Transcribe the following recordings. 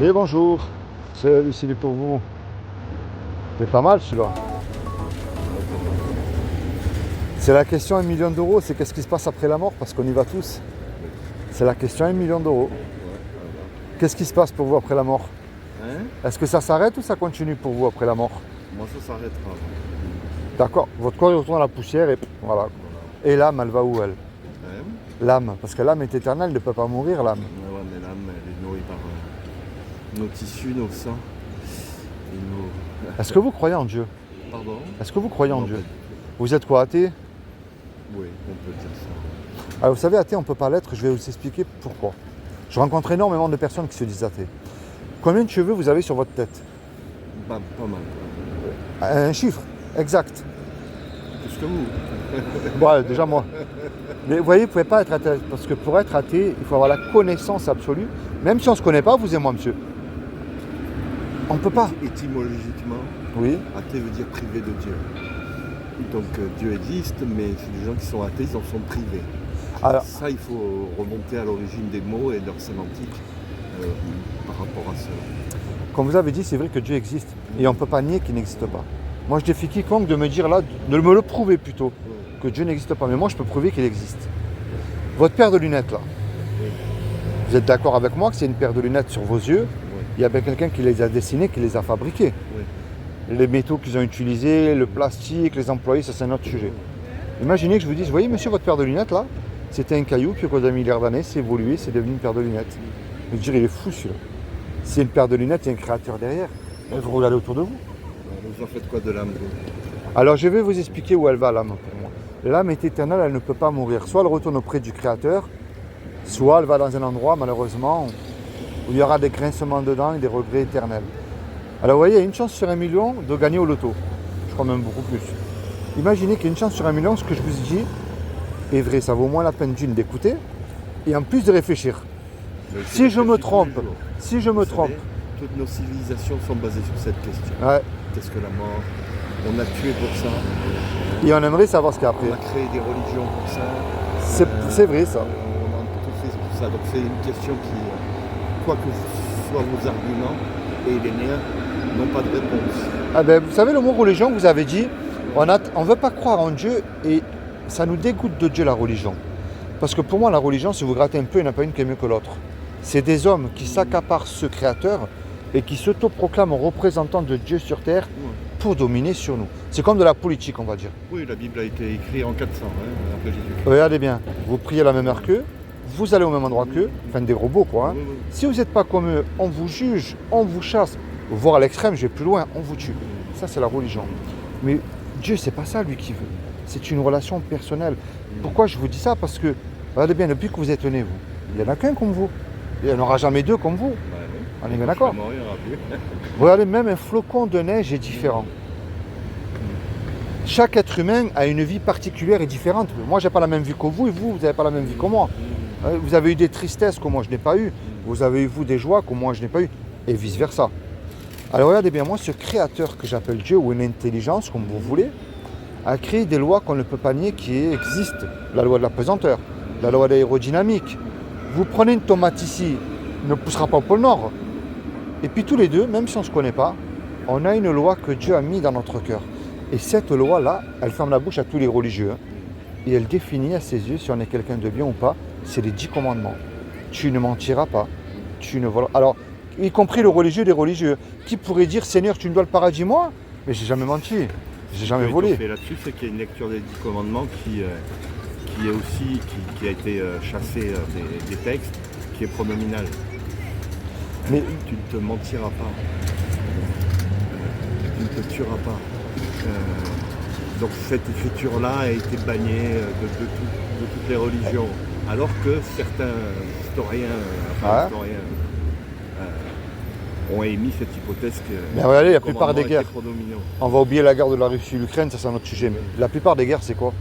Et bonjour, c'est Lucie pour vous. C'est pas mal celui-là. C'est la question 1 million d'euros, c'est qu'est-ce qui se passe après la mort, parce qu'on y va tous. C'est la question 1 million d'euros. Qu'est-ce qui se passe pour vous après la mort? Hein? Est-ce que ça s'arrête ou ça continue pour vous après la mort? Moi, ça s'arrêtera. D'accord, votre corps il retourne à la poussière et voilà. Voilà. Et l'âme, elle va où elle? Hein? L'âme, parce que l'âme est éternelle, elle ne peut pas mourir l'âme. Ouais, mais l'âme, elle est nourrie par nos tissus, nos sangs et nos... Est-ce que vous croyez en Dieu? Pardon? Est-ce que vous croyez en Non, Dieu? pas du tout. Vous êtes quoi, athée? Oui, on peut dire ça. Alors vous savez, athée, on ne peut pas l'être, je vais vous expliquer pourquoi. Je rencontre énormément de personnes qui se disent athées. Combien de cheveux vous avez sur votre tête? Pas mal. Un chiffre, exact. Plus que vous. Bon, déjà moi. Mais vous voyez, vous ne pouvez pas être athée, parce que pour être athée, il faut avoir la connaissance absolue. Même si on ne se connaît pas, vous et moi, monsieur. On ne peut pas. Étymologiquement, Oui. athée veut dire privé de Dieu. Donc Dieu existe, mais les gens qui sont athées, ils en sont privés. Alors, Ça, il faut remonter à l'origine des mots et de leur sémantique par rapport à cela. comme vous avez dit, c'est vrai que Dieu existe. Et on ne peut pas nier qu'il n'existe pas. Moi, je défie quiconque de me dire là, de me le prouver plutôt, que Dieu n'existe pas. Mais moi, je peux prouver qu'il existe. Votre paire de lunettes, là, Oui. vous êtes d'accord avec moi que c'est une paire de lunettes sur vos yeux? Oui. Il y a bien quelqu'un qui les a dessinées, qui les a fabriquées. Oui. Les métaux qu'ils ont utilisés, le plastique, les employés, ça c'est un autre sujet. Imaginez que je vous dise, vous voyez monsieur, votre paire de lunettes là, c'était un caillou, puis au cours d'un milliard d'années, c'est évolué, c'est devenu une paire de lunettes. Je dirais, il est fou celui-là. C'est une paire de lunettes, il y a un créateur derrière. Vous regardez autour de vous. Vous en faites quoi de l'âme, vous? Alors je vais vous expliquer où elle va l'âme pour moi. L'âme est éternelle, elle ne peut pas mourir. Soit elle retourne auprès du créateur, soit elle va dans un endroit malheureusement où il y aura des grincements dedans et des regrets éternels. Alors vous voyez, il y a une chance sur 1 million de gagner au loto. Je crois même beaucoup plus. Imaginez qu'il y a une chance sur 1 million, ce que je vous dis est vrai, ça vaut moins la peine d'une d'écouter et en plus de réfléchir. Si je me trompe, si je me trompe, toutes nos civilisations sont basées sur cette question. ouais, Qu'est-ce que la mort? On a tué pour ça. et on aimerait savoir ce qu'il y a après. On a créé des religions pour ça. C'est vrai ça. On a tout fait pour ça. Donc c'est une question qui, quoi que soient vos arguments et les miens, n'ont pas de réponse. Ah ben, vous savez, le mot religion, vous avez dit, on ne veut pas croire en Dieu et ça nous dégoûte de Dieu la religion. Parce que pour moi, la religion, si vous grattez un peu, il n'y en a pas une qui est mieux que l'autre. C'est des hommes qui s'accaparent ce créateur et qui s'autoproclament représentants de Dieu sur terre pour dominer sur nous. C'est comme de la politique, on va dire. Oui, la Bible a été écrite en 400, après Jésus-Christ. Regardez bien, vous priez à la même heure qu'eux, vous allez au même endroit qu'eux, enfin des robots quoi. Hein. Oui. Si vous n'êtes pas comme eux, on vous juge, on vous chasse, voire à l'extrême, je vais plus loin, on vous tue. Ça c'est la religion. Mais Dieu, c'est pas ça lui qui veut. C'est une relation personnelle. Pourquoi je vous dis ça? Parce que, regardez bien, depuis que vous êtes né, vous, il n'y en a qu'un comme vous. Il n'y en aura jamais deux comme vous. On est bien d'accord? Regardez, même un flocon de neige est différent. Chaque être humain a une vie particulière et différente. Moi, j'ai pas la même vie que vous et vous n'avez pas la même vie que moi. Vous avez eu des tristesses que moi je n'ai pas eu. Vous avez eu vous des joies que moi je n'ai pas eu. Et vice versa. Alors regardez bien, moi, ce créateur que j'appelle Dieu ou une intelligence, comme vous voulez, a créé des lois qu'on ne peut pas nier qui existent. La loi de la pesanteur, la loi de l'aérodynamique. Vous prenez une tomate ici, elle ne poussera pas au pôle Nord. Et puis tous les deux, même si on ne se connaît pas, on a une loi que Dieu a mise dans notre cœur. Et cette loi-là, elle ferme la bouche à tous les religieux. Hein. Et elle définit à ses yeux si on est quelqu'un de bien ou pas. C'est les 10 commandements. Tu ne mentiras pas. Tu ne voleras. Alors, y compris le religieux des religieux. Qui pourrait dire, Seigneur, tu me dois le paradis, moi? Mais j'ai jamais menti. J'ai jamais volé. Là-dessus, c'est qu'il y a une lecture des 10 commandements qui est aussi, qui a été chassée des textes, qui est pronominale. Mais tu ne te mentiras pas. Tu ne te tueras pas. Donc cette écriture-là a été bannie de toutes les religions. Alors que certains historiens, ont émis cette hypothèse que mais regardez, la plupart des guerres, prédominant. on va oublier la guerre de la Russie et l'Ukraine, ça c'est un autre sujet, mais la plupart des guerres c'est quoi?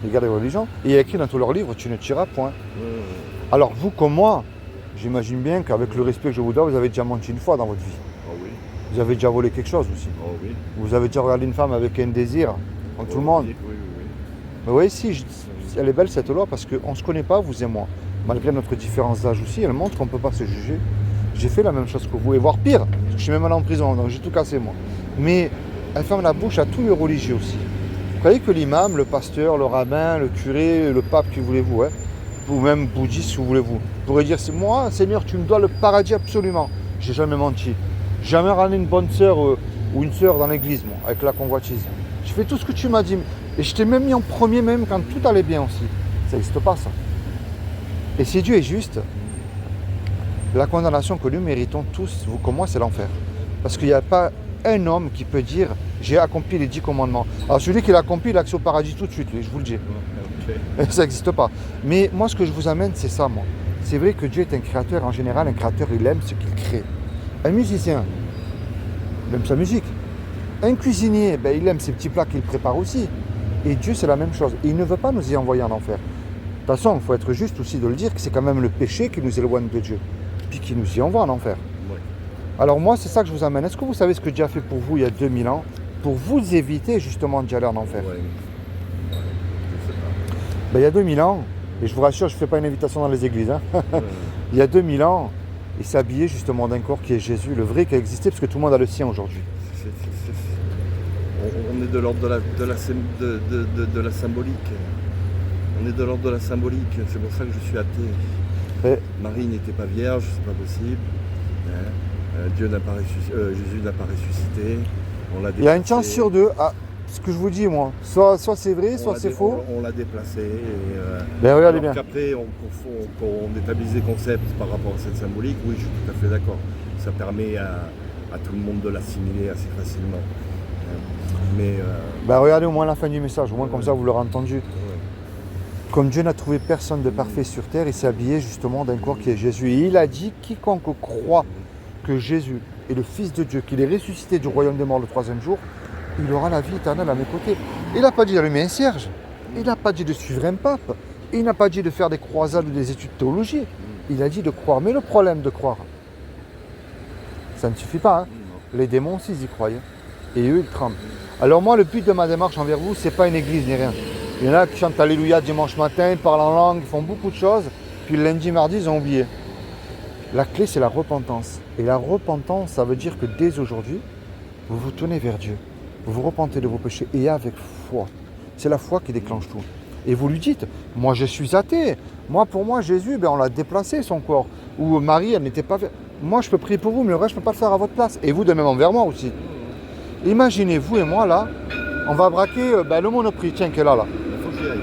Les guerres des religions. Et il y a écrit dans tous leurs livres, tu ne tueras point. Alors vous comme moi, j'imagine bien qu'avec le respect que je vous dois, vous avez déjà menti une fois dans votre vie. Oh oui. Vous avez déjà volé quelque chose aussi. Oh oui. Vous avez déjà regardé une femme avec un désir, comme tout le monde. Oui. Mais vous voyez, si, elle est belle cette loi parce qu'on ne se connaît pas, vous et moi. Malgré notre différence d'âge aussi, elle montre qu'on ne peut pas se juger. J'ai fait la même chose que vous, et voire pire, parce que je suis même allé en prison, donc j'ai tout cassé moi. Mais elle ferme la bouche à tous les religieux aussi. Vous croyez que l'imam, le pasteur, le rabbin, le curé, le pape, qui voulez-vous, hein, ou même bouddhiste, si vous voulez-vous, pourrait dire, c'est moi, Seigneur, tu me dois le paradis absolument. J'ai jamais menti. Jamais ramené une bonne sœur ou une sœur dans l'église, moi, avec la convoitise. Je fais tout ce que tu m'as dit. Et je t'ai même mis en premier, même quand tout allait bien aussi. Ça n'existe pas, ça. Et si Dieu est juste, la condamnation que nous méritons tous, vous comme moi, c'est l'enfer. Parce qu'il n'y a pas un homme qui peut dire j'ai accompli les 10 commandements. Alors celui qui l'a accompli, il a accès au paradis tout de suite, lui, je vous le dis. Okay. Ça n'existe pas. Mais moi, ce que je vous amène, c'est ça, moi. C'est vrai que Dieu est un créateur. En général, un créateur, il aime ce qu'il crée. Un musicien, il aime sa musique. Un cuisinier, ben, il aime ses petits plats qu'il prépare aussi. Et Dieu, c'est la même chose. Et il ne veut pas nous y envoyer en enfer. De toute façon, il faut être juste aussi de le dire, que c'est quand même le péché qui nous éloigne de Dieu. Puis qui nous y envoie en enfer. Ouais. Alors moi, c'est ça que je vous amène. Est-ce que vous savez ce que Dieu a fait pour vous il y a 2000 ans, pour vous éviter justement d'y aller en enfer? Ouais. Ben, il y a 2000 ans, et je vous rassure, je ne fais pas une invitation dans les églises. Hein. Ouais. Il y a 2000 ans, il s'est habillé justement d'un corps qui est Jésus, le vrai qui a existé, parce que tout le monde a le sien aujourd'hui. On est de l'ordre de la symbolique. On est de l'ordre de la symbolique. C'est pour ça que je suis athée. Et Marie n'était pas vierge, c'est pas possible. Jésus n'a pas ressuscité. Il y a une chance sur deux. Ah, ce que je vous dis, moi. Soit c'est vrai, soit c'est faux. On l'a déplacé. Regardez bien. Après, on établisse des concepts par rapport à cette symbolique. Oui, je suis tout à fait d'accord. Ça permet à tout le monde de l'assimiler assez facilement. Mais regardez au moins la fin du message, au moins comme ça vous l'aurez entendu. Ouais. Comme Dieu n'a trouvé personne de parfait sur terre, il s'est habillé justement d'un corps qui est Jésus. Et il a dit, quiconque croit que Jésus est le Fils de Dieu, qu'il est ressuscité du royaume des morts le 3e jour, il aura la vie éternelle à mes côtés. Il n'a pas dit d'allumer un cierge, il n'a pas dit de suivre un pape, il n'a pas dit de faire des croisades ou des études de théologie. Il a dit de croire. Mais le problème de croire, ça ne suffit pas. Hein. Les démons aussi, ils y croient. Et eux, ils tremblent. Alors moi, le but de ma démarche envers vous, c'est pas une église ni rien. Il y en a qui chantent Alléluia dimanche matin, ils parlent en langue, ils font beaucoup de choses, puis le lundi, mardi, ils ont oublié. La clé, c'est la repentance. Et la repentance, ça veut dire que dès aujourd'hui, vous vous tournez vers Dieu. Vous vous repentez de vos péchés et avec foi. C'est la foi qui déclenche tout. Et vous lui dites, moi je suis athée. Moi, pour moi, Jésus, on l'a déplacé son corps. Ou Marie, elle n'était pas... Moi, je peux prier pour vous, mais le reste, je ne peux pas le faire à votre place. Et vous, de même envers moi aussi. Imaginez, vous et moi, là, on va braquer le Monoprix, tiens, qui est là. Il faut que j'y aille.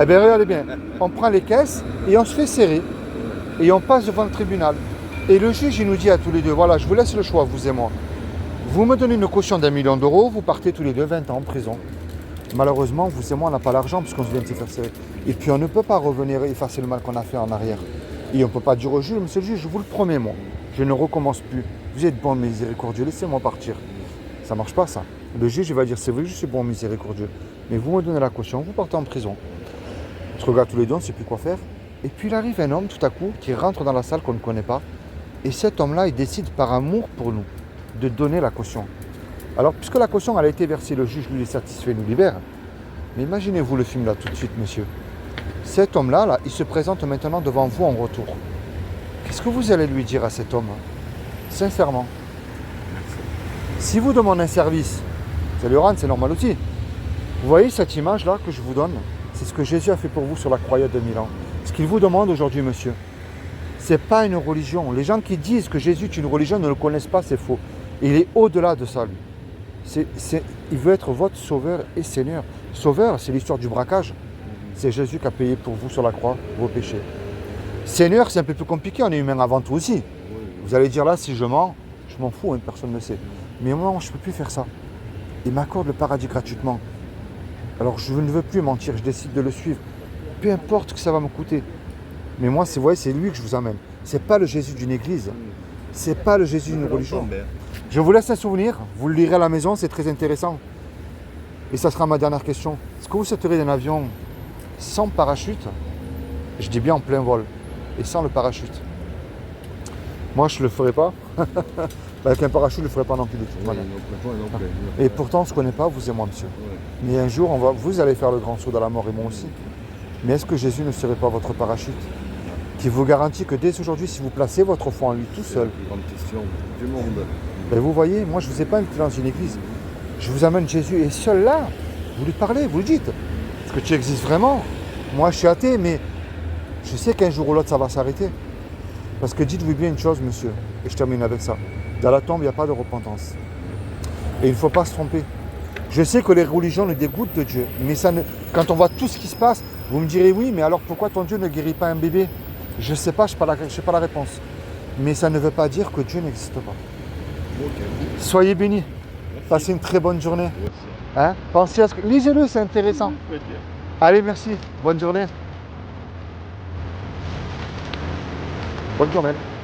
Eh bien, regardez bien. On prend les caisses et on se fait serrer. Et on passe devant le tribunal. Et le juge, il nous dit à tous les deux, voilà, je vous laisse le choix, vous et moi. Vous me donnez une caution d'1 million d'euros, vous partez tous les deux 20 ans en prison. Malheureusement, vous et moi, on n'a pas l'argent parce qu'on vient de se faire serrer. Et puis, on ne peut pas revenir effacer le mal qu'on a fait en arrière. Et on ne peut pas dire au juge, monsieur le juge, je vous le promets, moi, je ne recommence plus. Vous êtes bon, miséricordieux, laissez-moi partir. Ça ne marche pas, ça. Le juge, il va dire, c'est vrai que je suis bon, miséricordieux. Mais vous me donnez la caution, vous partez en prison. On se regarde tous les deux, on ne sait plus quoi faire. Et puis, il arrive un homme, tout à coup, qui rentre dans la salle qu'on ne connaît pas. Et cet homme-là, il décide, par amour pour nous, de donner la caution. Alors, puisque la caution, elle a été versée, le juge, lui, est satisfait, nous libère. Mais imaginez-vous le film, là, tout de suite, monsieur. Cet homme-là, il se présente maintenant devant vous en retour. Qu'est-ce que vous allez lui dire à cet homme? Sincèrement. Si vous demandez un service, vous allez le rendre, c'est normal aussi. Vous voyez cette image-là que je vous donne? C'est ce que Jésus a fait pour vous sur la croix il y a 2000 ans. Ce qu'il vous demande aujourd'hui, monsieur, c'est pas une religion. Les gens qui disent que Jésus est une religion ne le connaissent pas, c'est faux. Il est au-delà de ça, lui. Il veut être votre sauveur et Seigneur. Sauveur, c'est l'histoire du braquage. C'est Jésus qui a payé pour vous sur la croix vos péchés. Seigneur, c'est un peu plus compliqué, on est humain avant tout aussi. Vous allez dire là, si je mens, je m'en fous, hein, personne ne le sait. Mais moi, je ne peux plus faire ça. Il m'accorde le paradis gratuitement. Alors je ne veux plus mentir, je décide de le suivre. Peu importe ce que ça va me coûter. Mais moi, vous voyez, c'est lui que je vous amène. C'est pas le Jésus d'une église. C'est pas le Jésus d'une religion. Je vous laisse un souvenir, vous le lirez à la maison, c'est très intéressant. Et ça sera ma dernière question. Est-ce que vous sauteriez d'un avion sans parachute? Je dis bien en plein vol. Et sans le parachute. Moi, je ne le ferai pas. Avec un parachute, je ne le ferai pas non plus de toute manière. Et pourtant, on ne se connaît pas, vous et moi, monsieur. Ouais. Mais un jour, vous allez faire le grand saut dans la mort et moi aussi. Mais est-ce que Jésus ne serait pas votre parachute? qui vous garantit que dès aujourd'hui, si vous placez votre foi en lui tout C'est seul, la plus grande question du monde. ben vous voyez, moi je ne vous ai pas invité dans une église. Je vous amène Jésus et seul là, vous lui parlez, vous lui dites. Parce que tu existes vraiment. Moi je suis athée, mais je sais qu'un jour ou l'autre ça va s'arrêter. Parce que dites-vous bien une chose, monsieur, et je termine avec ça. Dans la tombe, il n'y a pas de repentance. Et il ne faut pas se tromper. Je sais que les religions nous dégoûtent de Dieu, mais ça ne... quand on voit tout ce qui se passe, vous me direz oui, mais alors pourquoi ton Dieu ne guérit pas un bébé? Je ne sais pas, je n'ai pas la réponse. Mais ça ne veut pas dire que Dieu n'existe pas. Ok. Soyez bénis. Merci. Passez une très bonne journée. Merci. Hein? Pensez à ce que... Lisez-le, c'est intéressant. Très bien. Allez, merci. Bonne journée. Bonne journée.